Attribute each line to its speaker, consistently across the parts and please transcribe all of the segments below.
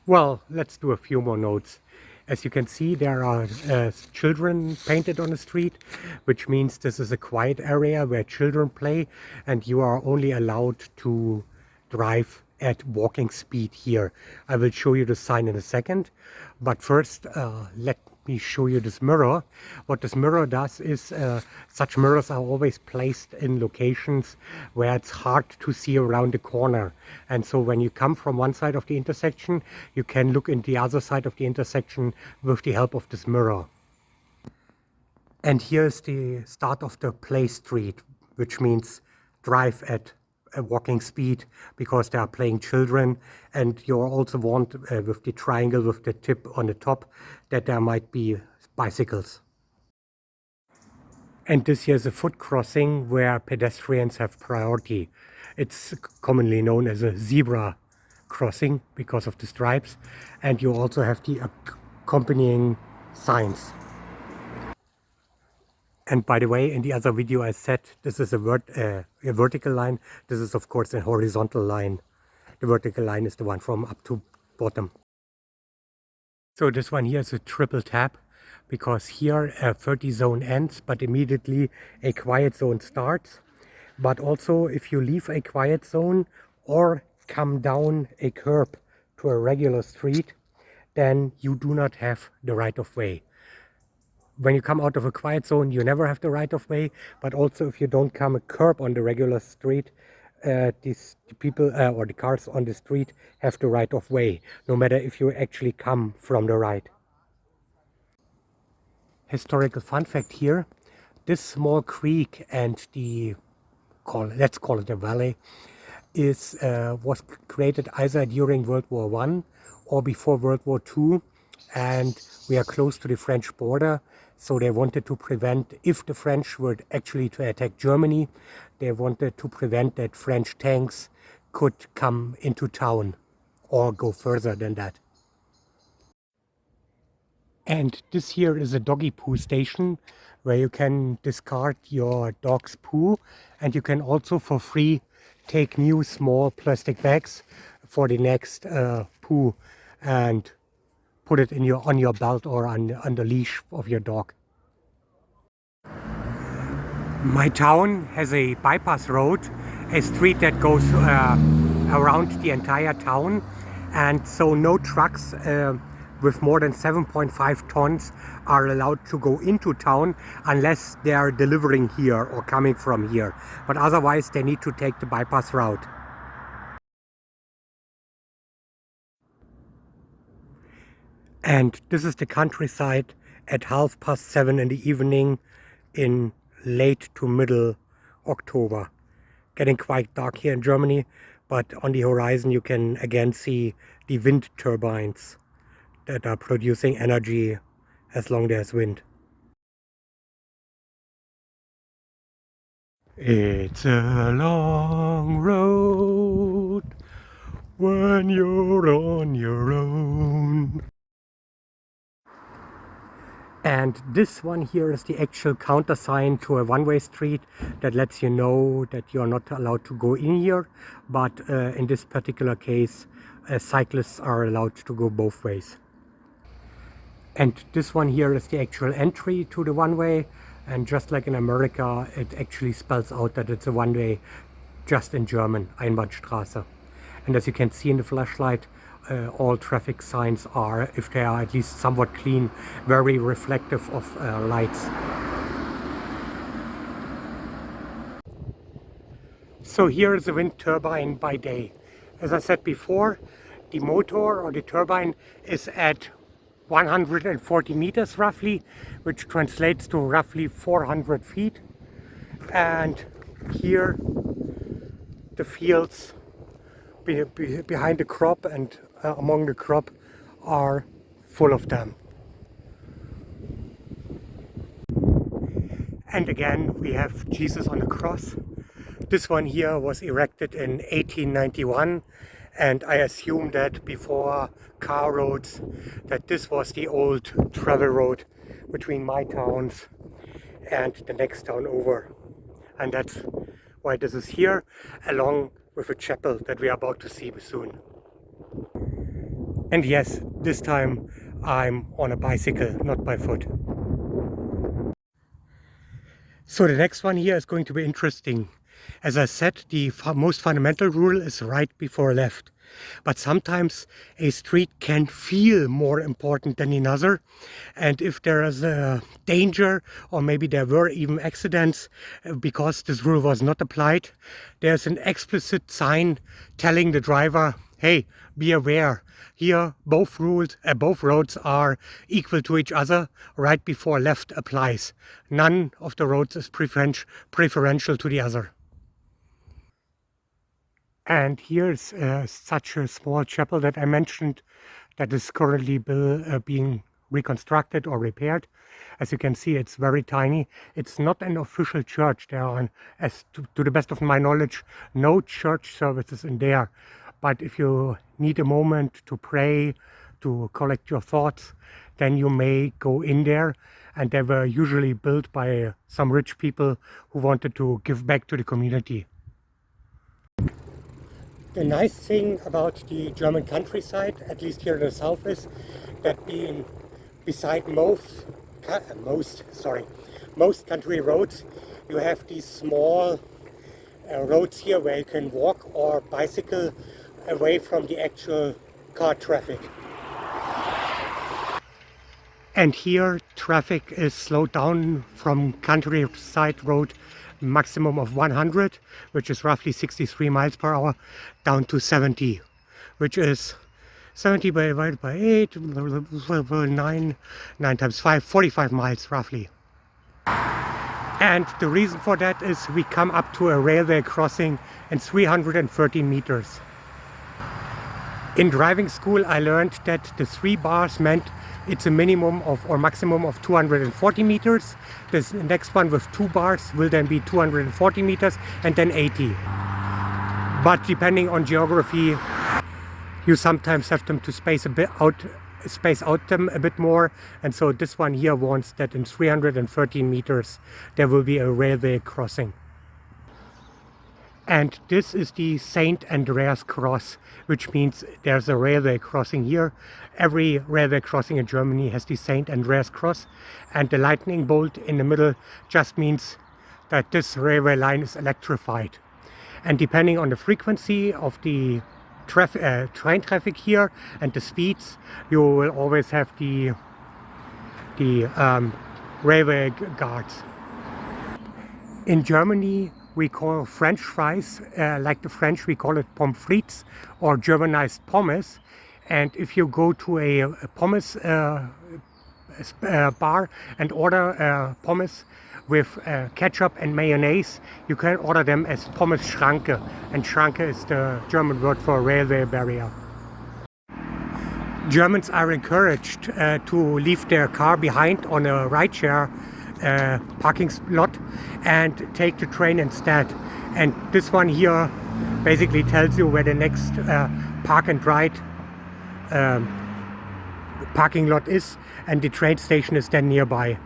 Speaker 1: Well, let's do a few more notes. As you can see, there are children painted on the street, which means this is a quiet area where children play, and you are only allowed to drive at walking speed here. I will show you the sign in a second, but first let me show you this mirror. What this mirror does is such mirrors are always placed in locations where it's hard to see around the corner, and so when you come from one side of the intersection, you can look in the other side of the intersection with the help of this mirror. And here's the start of the play street, which means drive at a walking speed, because they are playing children, and you're also warned with the triangle with the tip on the top that there might be bicycles. And this here is a foot crossing where pedestrians have priority. It's commonly known as a zebra crossing because of the stripes, and you also have the accompanying signs. And by the way, in the other video I said this is a vertical line. This is of course a horizontal line. The vertical line is the one from up to bottom. So this one here is a triple tap, because here a 30 zone ends, but immediately a quiet zone starts. But also if you leave a quiet zone or come down a curb to a regular street, then you do not have the right of way. When you come out of a quiet zone, you never have the right of way, but also if you don't come a curb on the regular street, the people or the cars on the street have the right of way, no matter if you actually come from the right. Historical fun fact here, this small creek and let's call it a valley, was created either during World War I or before World War II, and we are close to the French border, so they wanted to prevent, if the French were actually to attack Germany, they wanted to prevent that French tanks could come into town or go further than that. And this here is a doggy poo station where you can discard your dog's poo, and you can also for free take new small plastic bags for the next poo and put it in on your belt or on the leash of your dog. My town has a bypass road, a street that goes around the entire town, and so no trucks with more than 7.5 tons are allowed to go into town unless they are delivering here or coming from here, but otherwise they need to take the bypass route. And this is the countryside at 7:30 in the evening in late to middle October. Getting quite dark here in Germany, but on the horizon you can again see the wind turbines that are producing energy as long as there's wind. It's a long road when you're on your own. And this one here is the actual countersign to a one-way street that lets you know that you're not allowed to go in here, but in this particular case cyclists are allowed to go both ways. And this one here is the actual entry to the one-way, and just like in America it actually spells out that it's a one-way just in German, Einbahnstraße. And as you can see in the flashlight, all traffic signs are, if they are at least somewhat clean, very reflective of lights. So here is a wind turbine by day. As I said before, the motor or the turbine is at 140 meters roughly, which translates to roughly 400 feet. And here the fields behind the crop and among the crop are full of them. And again we have Jesus on the cross. This one here was erected in 1891, and I assume that before car roads that this was the old travel road between my towns and the next town over, and that's why this is here, along with a chapel that we are about to see soon. And yes, this time I'm on a bicycle, not by foot. So the next one here is going to be interesting. As I said, the most fundamental rule is right before left. But sometimes a street can feel more important than another. And if there is a danger, or maybe there were even accidents because this rule was not applied, there's an explicit sign telling the driver, hey, be aware. Here, both roads are equal to each other. Right before left applies. None of the roads is preferential to the other. And here's such a small chapel that I mentioned that is currently being reconstructed or repaired. As you can see, it's very tiny. It's not an official church. There are, to the best of my knowledge, no church services in there. But if you need a moment to pray, to collect your thoughts, then you may go in there. And they were usually built by some rich people who wanted to give back to the community. The nice thing about the German countryside, at least here in the south, is that being beside most country roads, you have these small roads here where you can walk or bicycle away from the actual car traffic. And here traffic is slowed down from countryside road maximum of 100, which is roughly 63 miles per hour, down to 70, which is 70 divided by 8, 9 times 5, 45 miles roughly. And the reason for that is we come up to a railway crossing in 330 meters. In driving school, I learned that the 3 bars meant it's a minimum of or maximum of 240 meters. This next one with 2 bars will then be 240 meters and then 80. But depending on geography, you sometimes have them to space out them a bit more. And so this one here warns that in 313 meters there will be a railway crossing. And this is the St. Andreas Cross, which means there's a railway crossing here. Every railway crossing in Germany has the St. Andreas Cross, and the lightning bolt in the middle just means that this railway line is electrified. And depending on the frequency of the train traffic here and the speeds, you will always have the railway guards. In Germany, we call French fries, like the French, we call it pommes frites or Germanized pommes. And if you go to a pommes bar and order pommes with ketchup and mayonnaise, you can order them as Pommes Schranke. And Schranke is the German word for railway barrier. Germans are encouraged to leave their car behind on a rideshare parking lot and take the train instead. And this one here basically tells you where the next park and ride parking lot is, and the train station is then nearby.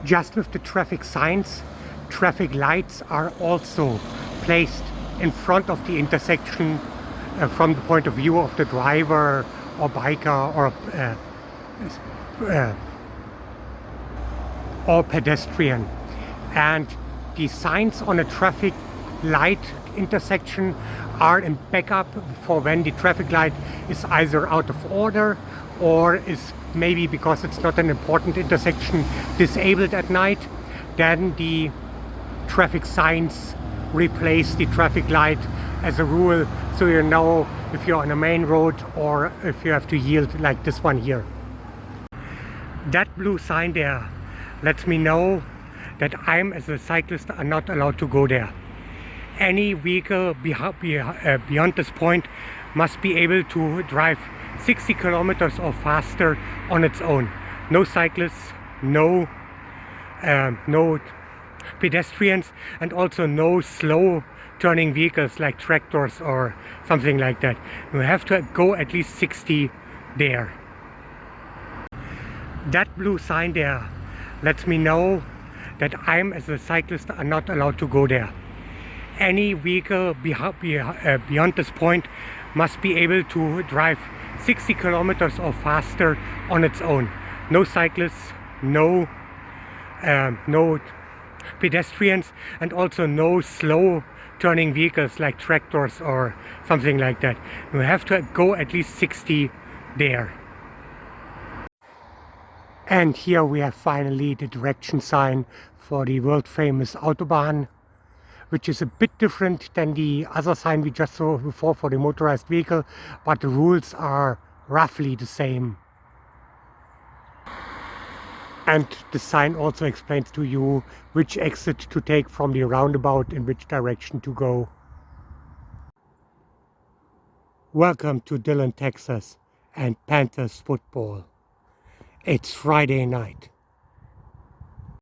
Speaker 1: Just with the traffic signs, traffic lights are also placed in front of the intersection from the point of view of the driver or biker or pedestrian. And the signs on a traffic light intersection are in backup for when the traffic light is either out of order or is maybe, because it's not an important intersection, disabled at night. Then the traffic signs replace the traffic light as a rule, so you know if you're on a main road or if you have to yield, like this one here. That blue sign there lets me know that I'm, as a cyclist, are not allowed to go there. Any vehicle beyond this point must be able to drive 60 kilometers or faster on its own. No cyclists, no pedestrians, and also no slow turning vehicles like tractors or something like that. You have to go at least 60 there. That blue sign there lets me know that I'm, as a cyclist, are not allowed to go there. Any vehicle beyond this point must be able to drive 60 kilometers or faster on its own. No cyclists, no pedestrians, and also no slow turning vehicles like tractors or something like that. You have to go at least 60 there. And here we have finally the direction sign for the world famous Autobahn, which is a bit different than the other sign we just saw before for the motorized vehicle, but the rules are roughly the same. And the sign also explains to you which exit to take from the roundabout, in which direction to go. Welcome to Dillon, Texas and Panthers football. It's Friday night.